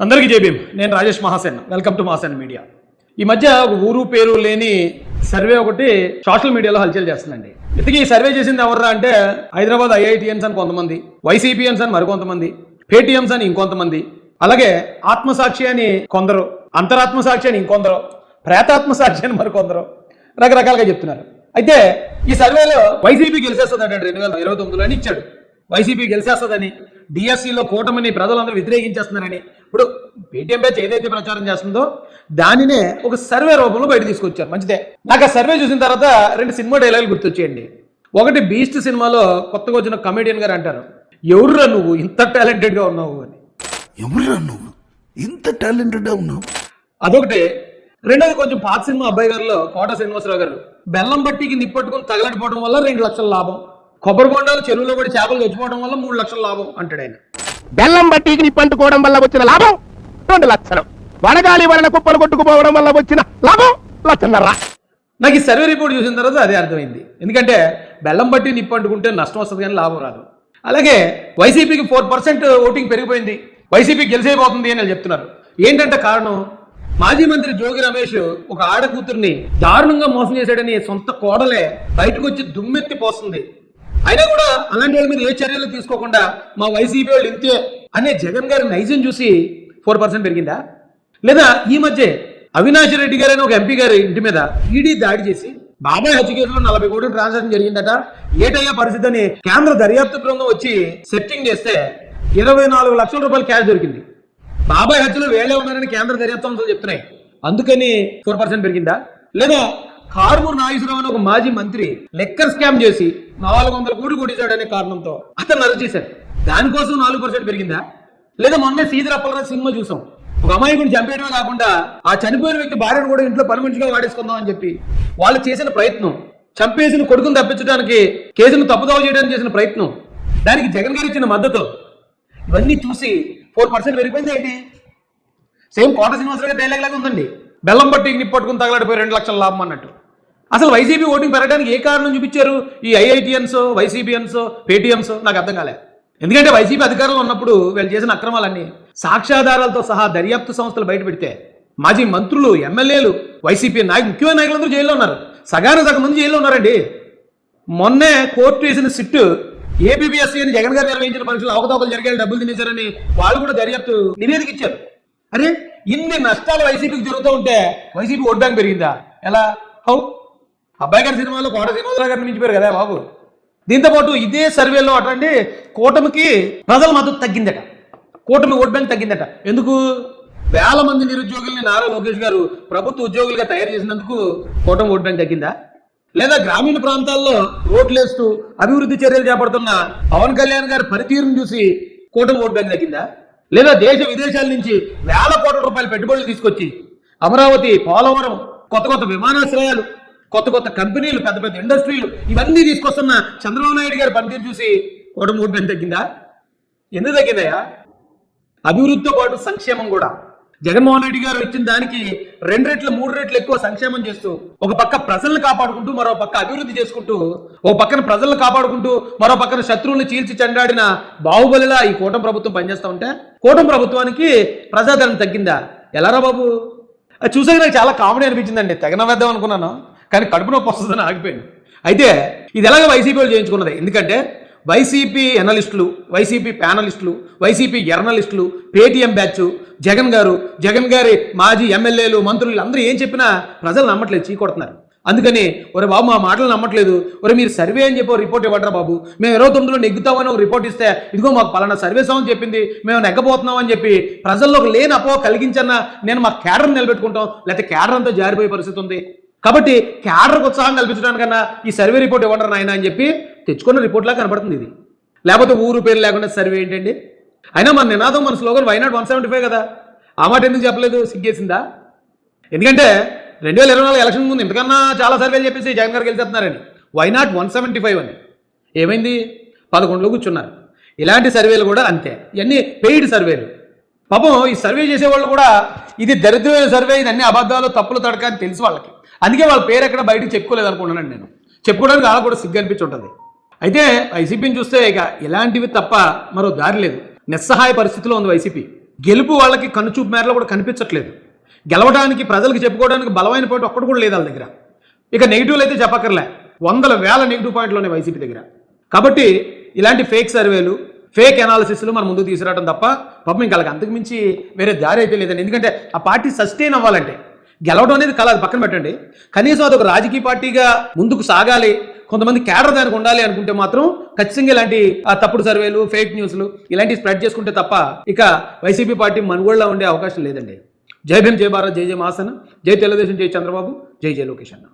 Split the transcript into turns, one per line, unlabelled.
అందరికీ జై భీమ్. నేను Rajesh Mahasen. Welcome to Mahasen media. ఈ మధ్య ఒక ఊరు పేరు లేని సర్వే ఒకటి సోషల్ మీడియాలో హల్చల్ చేస్తుందండి. ఇంతకీ ఈ సర్వే చేసింది ఎవర్రా అంటే హైదరాబాద్ ఐఐటిఎన్స్ అని కొంతమంది, వైసీపీఎన్స్ అని మరికొంతమంది, పేటీఎంస్ అని ఇంకొంతమంది, అలాగే ఆత్మసాక్షి అని కొందరు, అంతరాత్మసాక్షి అని ఇంకొందరు, ప్రేతాత్మసాక్షి అని మరికొందరు రకరకాలుగా చెప్తున్నారు. అయితే ఈ సర్వేలో వైసీపీ గెలిచేస్తుందంటే 2029లో అని ఇచ్చాడు. వైసీపీ గెలిచేస్తుందని, డిఎస్సిలో కూటమిని ప్రజలందరూ వ్యతిరేకించేస్తున్నారని. ఇప్పుడు పేటీఎం బ్యాచ్ ఏదైతే ప్రచారం చేస్తుందో దానినే ఒక సర్వే రూపంలో బయట తీసుకొచ్చారు. మంచిదే. నాకు ఆ సర్వే చూసిన తర్వాత రెండు సినిమా డైలాగులు గుర్తొచ్చేయండి. ఒకటి బీస్ట్ సినిమాలో కొత్తగా వచ్చిన కమెడియన్ గారు అంటారు, ఎవరురా నువ్వు ఇంత టాలెంటెడ్గా ఉన్నావు అని.
ఎవరురా నువ్వు ఇంత టాలెంటెడ్గా ఉన్నావు.
అదొకటి. రెండోది కొంచెం పాత సినిమా అబ్బాయి గారిలో కోట శ్రీనివాసరావు గారు బెల్లం బట్టికి నిప్పట్టుకుని తగలడిపోవడం వల్ల 2 లక్షల లాభం, కొబ్బరి బొండాలు చెరువులో పడి చేపలు చచ్చిపోవడం వల్ల 3 లక్షల లాభం అంటాడు ఆయన.
బెల్లం బట్టికి నిప్పంటుకోవడం వల్ల వచ్చిన లాభం 2 లక్షలు, వడగాలి వలన కుప్పలు కొట్టుకుపోవడం వల్ల వచ్చిన లాభం 1,500,000.
నాకు ఈ సర్వే రిపోర్ట్ చూసిన తర్వాత అదే అర్థమైంది. ఎందుకంటే బెల్లం బట్టి నిప్పంటుకుంటే నష్టం వస్తుంది కానీ లాభం రాదు. అలాగే వైసీపీకి 4% ఓటింగ్ పెరిగిపోయింది, వైసీపీ గెలిచేయబోతుంది అని చెప్తున్నారు. ఏంటంటే కారణం, మాజీ మంత్రి జోగి రమేష్ ఒక ఆడ కూతుర్ని దారుణంగా మోసం చేశాడని సొంత కోడలే బయటకు వచ్చి దుమ్మెత్తి పోస్తుంది. అయినా కూడా అలాంటి వాళ్ళ మీద ఏ చర్యలు తీసుకోకుండా మా వైసీపీ వాళ్ళు ఇంతే అనే జగన్ గారి నైజం చూసి 4% పెరిగిందా? లేదా ఈ మధ్య అవినాష్ రెడ్డి గారు అని ఒక ఎంపీ గారి ఇంటి మీద ఈడీ దాడి చేసి బాబాయ్ హత్య కేసులో 40 కోట్ల ట్రాన్సాక్షన్ జరిగిందట, ఏటయ్యా పరిస్థితి అని కేంద్ర దర్యాప్తు బృందం వచ్చి సెర్చింగ్ చేస్తే 24 లక్షల రూపాయలు క్యాష్ దొరికింది. బాబాయ్ హత్యలో వేళే ఉన్నారని కేంద్ర దర్యాప్తు సంస్థలు చెప్తున్నాయి, అందుకని 4% పెరిగిందా? లేదా కారుమూరు నాగేశ్వరరావు అని ఒక మాజీ మంత్రి లెక్కర్ స్కామ్ చేసి 400 కోట్లు కొట్టేశాడనే కారణంతో అతను అరెస్ట్ చేశారు, దానికోసం 4% పెరిగిందా? లేదా మొన్నే సీదర్ అప్పలరాజు సినిమా చూసాం, ఒక అమాయకుడిని చంపేయడమే కాకుండా ఆ చనిపోయిన వ్యక్తి భార్యను కూడా ఇంట్లో పని మనిషిగా వాడేసుకుందాం అని చెప్పి వాళ్ళు చేసిన ప్రయత్నం, చంపేసిన కొడుకును తప్పించడానికి కేసును తప్పుదోవ చేయడానికి చేసిన ప్రయత్నం, దానికి జగన్ గారు ఇచ్చిన మద్దతు, ఇవన్నీ చూసి 4% పెరిగిపోయింది ఏంటి? సేమ్ కోట శ్రీనివాసరావు డైలాగ్ లాగా ఉందండి, బెల్లం బట్టి నిప్పట్టుకుని తగలడిపోయి 2 లక్షల లాభం అన్నట్టు. అసలు వైసీపీ ఓటింగ్ పెరగడానికి ఏ కారణం చూపించారు ఈ ఐఐటిఎన్స్, వైసీపీఎన్స్, పేటీఎంస్? నాకు అర్థం కాలే. ఎందుకంటే వైసీపీ అధికారంలో ఉన్నప్పుడు వీళ్ళు చేసిన అక్రమాలన్నీ సాక్ష్యాధారాలతో సహా దర్యాప్తు సంస్థలు బయట పెడితే మాజీ మంత్రులు, ఎమ్మెల్యేలు, వైసీపీ ముఖ్యమైన నాయకులందరూ జైల్లో ఉన్నారు. సగం మంది జైల్లో ఉన్నారండి. మొన్నే కోర్టు వేసిన సిట్టు ఏపీఎస్సీ అని జగన్ గారు నిర్వహించిన పరీక్షలు అవకతవకలు జరిగే డబ్బులు తినేశారని వాళ్ళు కూడా దర్యాప్తు నివేదిక ఇచ్చారు. అరే ఇన్ని నష్టాలు వైసీపీకి జరుగుతూ ఉంటే వైసీపీ ఓట్ బ్యాంక్ పెరిగిందా? ఎలా? హౌ? అబ్బాయి గారి సినిమాలో కోట శ్రీనివాసరావు గారిని మించిపోయారు కదా బాబు. దీంతో పాటు ఇదే సర్వేలో అటువంటి కూటమికి ప్రజల మద్దతు తగ్గిందట, కూటమి ఓట్ బ్యాంక్ తగ్గిందట. ఎందుకు? వేల మంది నిరుద్యోగుల్ని నారా లోకేష్ గారు ప్రభుత్వ ఉద్యోగులుగా తయారు చేసినందుకు కూటమి ఓట్ బ్యాంక్ తగ్గిందా? లేదా గ్రామీణ ప్రాంతాల్లో రోడ్లేస్తూ అభివృద్ధి చర్యలు చేపడుతున్న పవన్ కళ్యాణ్ గారి పనితీరును చూసి కూటమి ఓట్ బ్యాంక్ తగ్గిందా? లేదా దేశ విదేశాల నుంచి వేల కోట్ల రూపాయల పెట్టుబడులు తీసుకొచ్చి అమరావతి, పోలవరం, కొత్త విమానాశ్రయాలు, కొత్త కంపెనీలు, పెద్ద ఇండస్ట్రీలు ఇవన్నీ తీసుకొస్తున్న చంద్రబాబు నాయుడు గారి పనితీరు చూసి కూటమి ఓట్ బ్యాంక్ తగ్గిందా? ఎందుకు తగ్గిందయ్యా? అభివృద్ధితో పాటు సంక్షేమం కూడా జగన్మోహన్ రెడ్డి గారు ఇచ్చిన దానికి 2 రెట్లు 3 రెట్లు ఎక్కువ సంక్షేమం చేస్తూ ఒక పక్క ప్రజలను కాపాడుకుంటూ మరో పక్క అభివృద్ధి చేసుకుంటూ, ఒక పక్కన ప్రజలను కాపాడుకుంటూ మరో పక్కన శత్రువులను చీల్చి చెండాడిన బాహుబలిలా ఈ కూటమి ప్రభుత్వం పనిచేస్తూ ఉంటే కూటమి ప్రభుత్వానికి ప్రజాదరణ తగ్గిందా? ఎలారా బాబు? అది చూసాక నాకు చాలా కామెడీ అనిపించిందండి. తెగన వేద్దాం అనుకున్నాను కానీ కడుపు నొప్పి వస్తుందని ఆగిపోయింది. అయితే ఇది ఎలాగ వైసీపీ వాళ్ళు చేయించుకున్నది. ఎందుకంటే వైసీపీ ఎనలిస్టులు, వైసీపీ ప్యానలిస్టులు, వైసీపీ ఎర్నలిస్టులు, పేటీఎం బ్యాచ్, జగన్ గారి మాజీ ఎమ్మెల్యేలు, మంత్రులు అందరూ ఏం చెప్పినా ప్రజలు నమ్మట్లేదు, చీకొడుతున్నారు. అందుకని ఒరే బాబు మా మాటలు నమ్మట్లేదు, ఒరే మీరు సర్వే అని చెప్పి రిపోర్ట్ ఇవ్వడరా బాబు, మేము 29లో నెగ్గుతామని ఒక రిపోర్ట్ ఇస్తే ఇదిగో మాకు పలానా సర్వే సంస్థ చెప్పింది మేము నెగ్గబోతున్నాం అని చెప్పి ప్రజల్లో ఒక లేని అపోహ కలిగించన్నా నేను మా క్యాడర్ని నిలబెట్టుకుంటాం, లేకపోతే క్యాడర్ అంతా జారిపోయే పరిస్థితి ఉంది. కాబట్టి క్యాడర్కి ఉత్సాహం కల్పించడానికన్నా ఈ సర్వే రిపోర్ట్ ఇవ్వండి నాయన అని చెప్పి తెచ్చుకున్న రిపోర్ట్లా కనపడుతుంది ఇది. లేకపోతే ఊరు పేరు లేకుండా సర్వే ఏంటండి? అయినా మన నినాదం, మన స్లోగన్ వై నాట్ 175 కదా. ఆ మాట ఎందుకు చెప్పలేదు? సిగ్గేసిందా? ఎందుకంటే 2024 ఎలక్షన్ ముందు ఇంతకన్నా చాలా సర్వేలు చెప్పేసి జగన్ గారు గెలిచేస్తున్నారని వై నాట్ 175 అని. ఏమైంది? 11లో కూర్చున్నారు. ఇలాంటి సర్వేలు కూడా అంతే, ఇవన్నీ పెయిడ్ సర్వేలు. పాపం ఈ సర్వే చేసేవాళ్ళు కూడా ఇది దరిద్రమైన సర్వే, ఇది అన్ని అబద్ధాలు, తప్పులు తడక అని తెలుసు వాళ్ళకి. అందుకే వాళ్ళ పేరు ఎక్కడ బయటకు చెప్పుకోలేదు అనుకుంటున్నాను నేను. చెప్పుకోవడానికి వాళ్ళకు కూడా సిగ్గు అనిపించి ఉంటుంది. అయితే వైసీపీని చూస్తే ఇక ఇలాంటివి తప్ప మరో దారి లేదు. నిస్సహాయ పరిస్థితిలో ఉంది వైసీపీ. గెలుపు వాళ్ళకి కనుచూపు మేరలో కూడా కనిపించట్లేదు. గెలవడానికి ప్రజలకు చెప్పుకోవడానికి బలమైన పాయింట్ ఒక్కటి కూడా లేదు వాళ్ళ దగ్గర. ఇక నెగిటివ్లు అయితే చెప్పక్కర్లే, వందల వేల నెగిటివ్ పాయింట్లు ఉన్నాయి వైసీపీ దగ్గర. కాబట్టి ఇలాంటి ఫేక్ సర్వేలు, ఫేక్ అనాలిసిస్లు మనం ముందుకు తీసుకురావడం తప్ప పాపం ఇంకా వాళ్ళకి అంతకు మించి వేరే దారి అయితే లేదండి. ఎందుకంటే ఆ పార్టీ సస్టైన్ అవ్వాలంటే గెలవడం అనేది కళ, అది పక్కన పెట్టండి, కనీసం అదొక రాజకీయ పార్టీగా ముందుకు సాగాలి, కొంతమంది క్యాడర్ దానికి ఉండాలి అనుకుంటే మాత్రం ఖచ్చితంగా ఇలాంటి తప్పుడు సర్వేలు, ఫేక్ న్యూస్లు ఇలాంటివి స్ప్రెడ్ చేసుకుంటే తప్ప ఇక వైసీపీ పార్టీ మనుగోళ్ళలో ఉండే అవకాశం లేదండి. జై భీమ్, జై భారత్, జై జై మహాసన, జై తెలుగుదేశం, జై చంద్రబాబు, జై జై లోకేష్ అన్న.